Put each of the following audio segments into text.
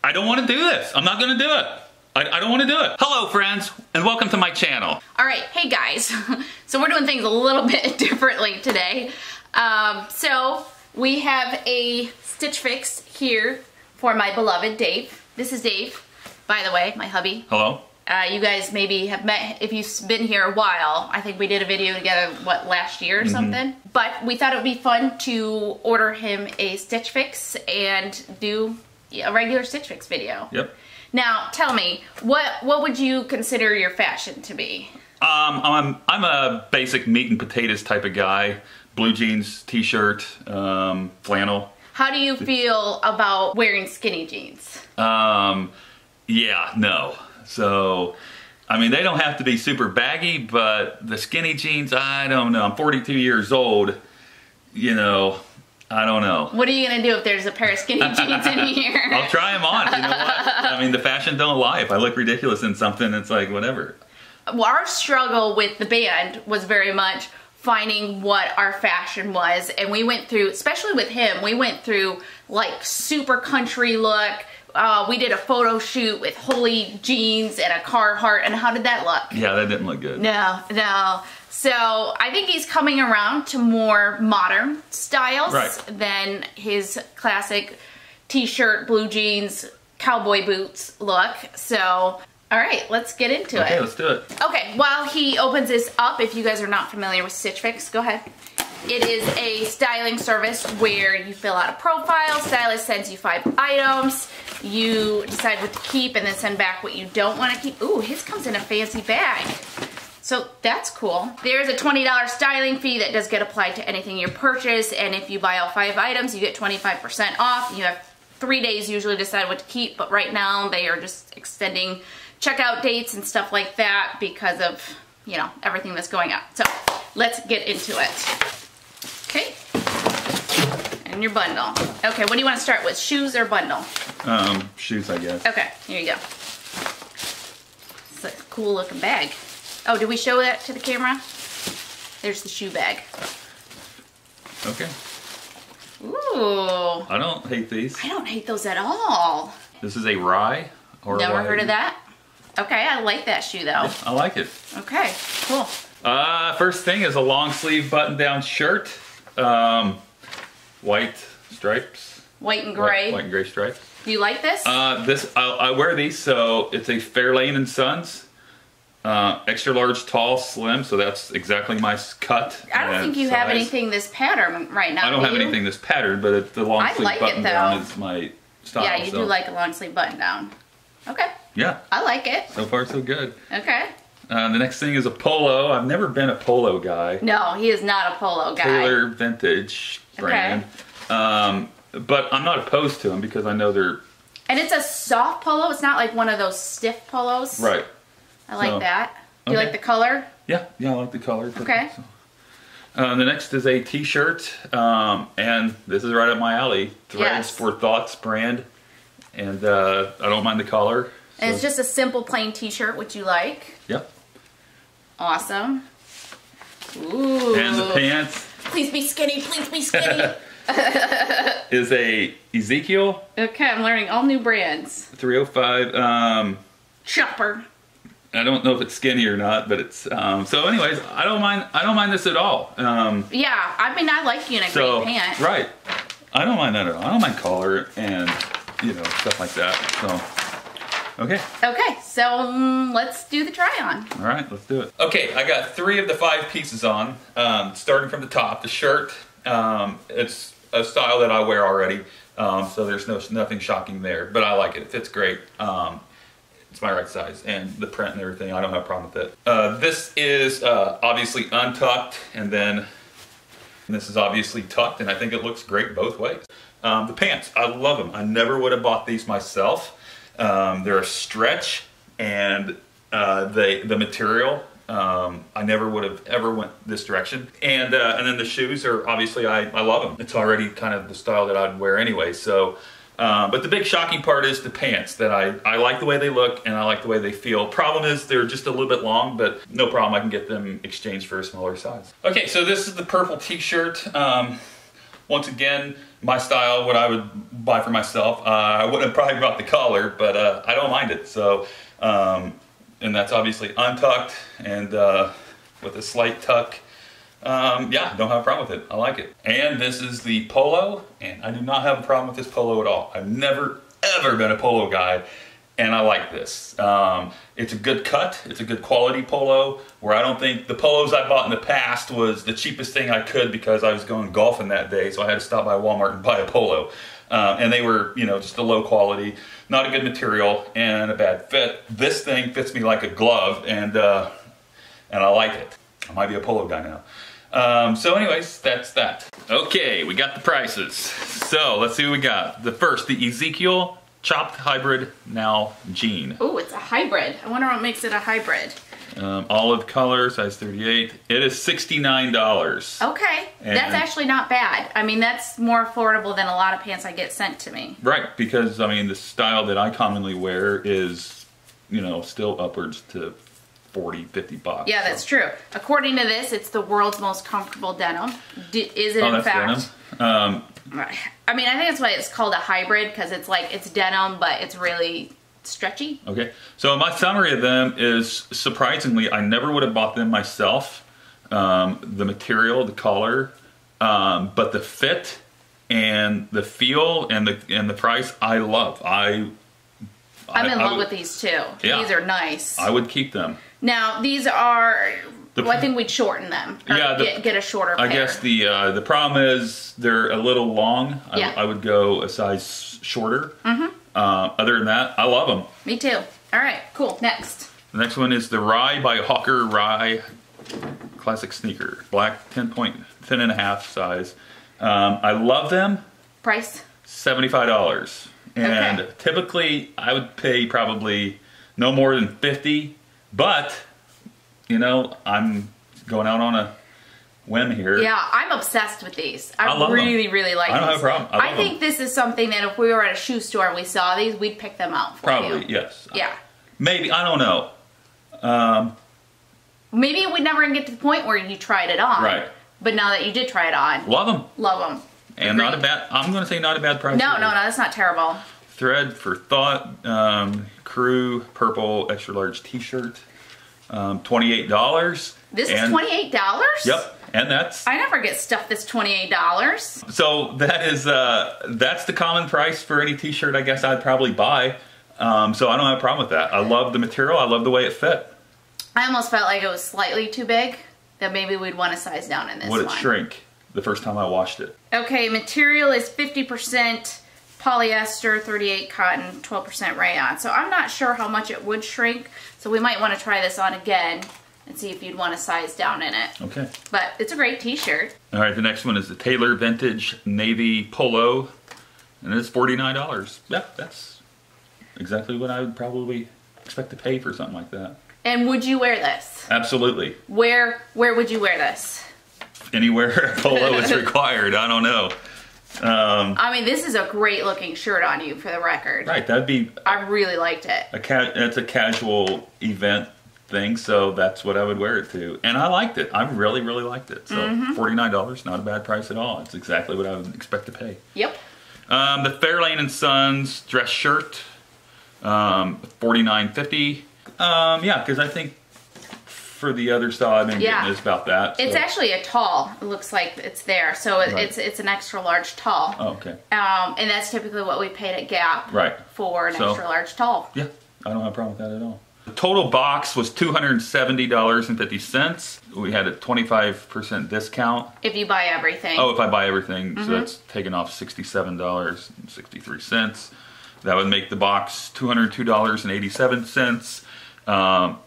I don't want to do this. I'm not going to do it. I don't want to do it. Hello friends, and welcome to my channel. Alright, hey guys. So we're doing things a little bit differently today. So we have a Stitch Fix here for my beloved Dave. This is Dave, by the way, my hubby. Hello. You guys maybe have met if you've been here a while. I think we did a video together, what, last year or something? But we thought it would be fun to order him a Stitch Fix and do a regular Stitch Fix video. Yep. Now, tell me, what would you consider your fashion to be? I'm a basic meat and potatoes type of guy. Blue jeans, t-shirt, flannel. How do you feel about wearing skinny jeans? Yeah, no. So, I mean, they don't have to be super baggy, but the skinny jeans, I don't know. I'm 42 years old, you know, I don't know. What are you going to do if there's a pair of skinny jeans in here? I'll try them on, you know what? I mean, the fashion don't lie. If I look ridiculous in something, it's like, whatever. Well, our struggle with the band was very much finding what our fashion was. And we went through, especially with him, we went through like super country look. We did a photo shoot with Holy jeans and a Carhartt, and how did that look? Yeah, that didn't look good. No. So I think he's coming around to more modern styles than his classic t-shirt, blue jeans, cowboy boots look. So, all right, let's get into it. Okay, let's do it. Okay, while he opens this up, if you guys are not familiar with Stitch Fix, go ahead. It is a styling service where you fill out a profile, stylist sends you 5 items, you decide what to keep and then send back what you don't want to keep. Ooh, his comes in a fancy bag. So that's cool. There's a $20 styling fee that does get applied to anything you purchase, and if you buy all 5 items, you get 25% off. You have 3 days usually to decide what to keep, but right now they are just extending checkout dates and stuff like that because of, you know, everything that's going on. So let's get into it. Okay, and your bundle. Okay, what do you want to start with, shoes or bundle? Shoes, I guess. Okay, here you go. It's a cool looking bag. Oh, did we show that to the camera? There's the shoe bag. Okay. Ooh. I don't hate these. I don't hate those at all. This is a rye or Never a heard of that? Okay, I like that shoe though. Yeah, I like it. Okay, cool. First thing is a long sleeve button down shirt. White stripes. White and gray. White and gray stripes. Do you like this? I wear these, so it's a FAIRLANE and Sons. Extra large, tall, slim, so that's exactly my cut. I don't think you have anything this pattern right now. I don't have anything this pattern, but the long sleeve button down is my style. Yeah, you do like a long sleeve button down. Okay. Yeah. I like it. So far, so good. Okay. The next thing is a Polo. I've never been a Polo guy. No, he is not a Polo guy. TAILOR vintage brand. Okay. But I'm not opposed to them because I know they're... And it's a soft polo. It's not like one of those stiff polos. Right. I like that. Do you like the color? Yeah, I like the color. Okay. The next is a t-shirt, and this is right up my alley. Threads for Thoughts brand, and I don't mind the color. So. And it's just a simple plain t-shirt, which you like. Yep. Awesome. Ooh. And the pants. Please be skinny, please be skinny. Is a EZEKIEL. Okay, I'm learning all new brands. 305. Chopper. I don't know if it's skinny or not, but it's so anyways, I don't mind this at all. Yeah, I mean, I like you in a great pant. Right. I don't mind that at all. I don't mind collar and, you know, stuff like that. So okay. Okay, so let's do the try on. All right, let's do it. Okay, I got 3 of the 5 pieces on. Starting from the top, the shirt. It's a style that I wear already, so there's nothing shocking there. But I like it. It fits great. It's my right size, and the print and everything, I don't have a problem with it. This is obviously untucked, and then this is obviously tucked, and I think it looks great both ways. The pants, I love them. I never would have bought these myself. They're a stretch, and the material, I never would have ever went this direction. And then the shoes are obviously, I love them. It's already kind of the style that I'd wear anyway, so. But the big shocking part is the pants, that I like the way they look and I like the way they feel. Problem is they're just a little bit long, but no problem, I can get them exchanged for a smaller size. Okay, so this is the purple t-shirt. Once again, my style, what I would buy for myself. I wouldn't have probably brought the collar, but I don't mind it. So, and that's obviously untucked and with a slight tuck. Yeah, don't have a problem with it. I like it. And this is the Polo, and I do not have a problem with this Polo at all. I've never, ever been a Polo guy, and I like this. It's a good cut. It's a good quality Polo, where I don't think the Polos I bought in the past was the cheapest thing I could because I was going golfing that day, so I had to stop by Walmart and buy a Polo. And they were, you know, just a low quality, not a good material, and a bad fit. This thing fits me like a glove, and I like it. I might be a Polo guy now. So anyways, that's that. Okay, we got the prices. So let's see what we got. The EZEKIEL chopped hybrid now jean. Oh, it's a hybrid. I wonder what makes it a hybrid. Olive color, size 38. It is $69. Okay, that's actually not bad. I mean, that's more affordable than a lot of pants I get sent to me. Right, because I mean, the style that I commonly wear is, you know, still upwards to 40, 50 bucks. Yeah, that's true. According to this, it's the world's most comfortable denim. Is it in fact? Denim? I mean, I think that's why it's called a hybrid, because it's like, it's denim, but it's really stretchy. Okay, so my summary of them is, surprisingly, I never would have bought them myself. The material, the color, but the fit and the feel and the price, I love. I'm in love with these too. Yeah, these are nice. I would keep them. Now these are, well, I think we'd shorten them. Or yeah, get a shorter pair. I guess the problem is they're a little long. Yeah. I would go a size shorter. Mm-hmm. Other than that, I love them. Me too. All right, cool. Next. The next one is the Rye by Hawker Rye Classic Sneaker. Black 10.5 size. I love them. Price? $75. And okay, typically I would pay probably no more than $50, but you know, I'm going out on a whim here. Yeah, I'm obsessed with these. I really like these. I don't have a problem. I think this is something that if we were at a shoe store and we saw these, we'd pick them out for you. Probably, yes. Yeah. Maybe, I don't know. Maybe we'd never get to the point where you tried it on. Right. But now that you did try it on. Love them. Love them. And not a bad, I'm going to say not a bad price. No, no, that's not terrible. Thread for thought, crew, purple, extra large t-shirt, $28. This is $28? Yep. And that's... I never get stuff that's $28. So that is, that's the common price for any t-shirt I guess I'd probably buy. So I don't have a problem with that. I love the material. I love the way it fit. I almost felt like it was slightly too big, that maybe we'd want to size down in this one. Would it shrink the first time I washed it? Okay, material is 50% polyester, 38 cotton, 12% rayon. So I'm not sure how much it would shrink. So we might want to try this on again and see if you'd want to size down in it. Okay. But it's a great t-shirt. All right, the next one is the TAILOR Vintage Navy Polo. And it's $49. Yeah, that's exactly what I would probably expect to pay for something like that. And would you wear this? Absolutely. Where would you wear this? Anywhere a polo is required. I don't know. I mean, this is a great looking shirt on you, for the record. Right, that'd be... I really liked it. It's a casual event thing, so that's what I would wear it to. And I liked it. I really, really liked it. So $49, not a bad price at all. It's exactly what I would expect to pay. Yep. The FAIRLANE & Sons dress shirt, $49.50. Yeah, because I think for the other style I've been getting is about that. So. It's actually a tall. It looks like it's there, so it's an extra large tall. Oh, okay. And that's typically what we paid at Gap. Right. For an extra large tall. Yeah, I don't have a problem with that at all. The total box was $270.50. We had a 25% discount. If you buy everything. Oh, if I buy everything, so that's taken off $67.63. That would make the box $202.87.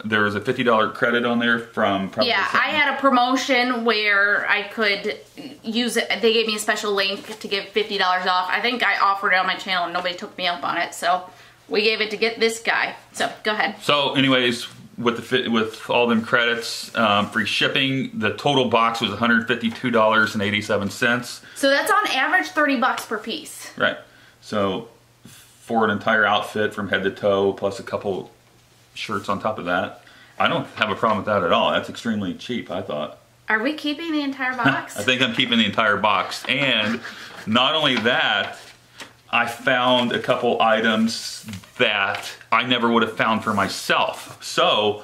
There was a $50 credit on there from... Yeah, I had a promotion where I could use it. They gave me a special link to give $50 off. I think I offered it on my channel and nobody took me up on it, so we gave it to get this guy. So, go ahead. So, anyways, with all them credits, free shipping, the total box was $152.87. So that's on average $30 per piece. Right. So, for an entire outfit from head to toe, plus a couple shirts on top of that, I don't have a problem with that at all. That's extremely cheap, I thought. Are we keeping the entire box? I think I'm keeping the entire box. And not only that, I found a couple items that I never would have found for myself. So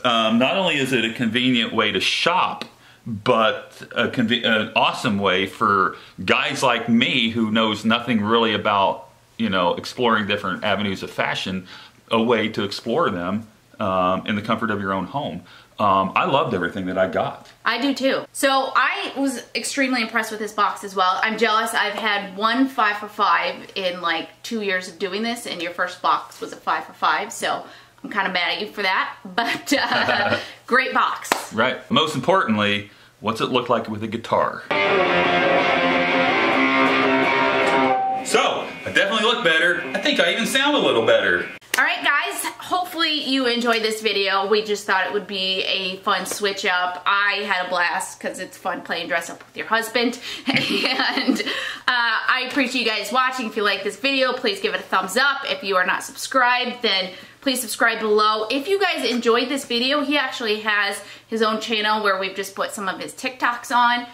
not only is it a convenient way to shop, but an awesome way for guys like me who knows nothing really about, you know, exploring different avenues of fashion, a way to explore them in the comfort of your own home. I loved everything that I got. I do too. So I was extremely impressed with this box as well. I'm jealous. I've had one 5 for 5 in like 2 years of doing this, and your first box was a 5 for 5. So I'm kind of mad at you for that, but great box. Right. Most importantly, what's it look like with a guitar? So, I definitely look better. I think I even sound a little better. Alright guys, hopefully you enjoyed this video. We just thought it would be a fun switch up. I had a blast because it's fun playing dress up with your husband. And I appreciate you guys watching. If you like this video, please give it a thumbs up. If you are not subscribed, then please subscribe below. If you guys enjoyed this video, he actually has his own channel where we've just put some of his TikToks on.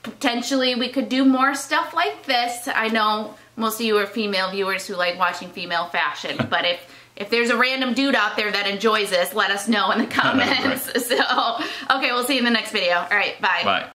Potentially we could do more stuff like this. I know most of you are female viewers who like watching female fashion, but if there's a random dude out there that enjoys this, let us know in the comments. Right. So, okay, we'll see you in the next video. All right, bye. Bye.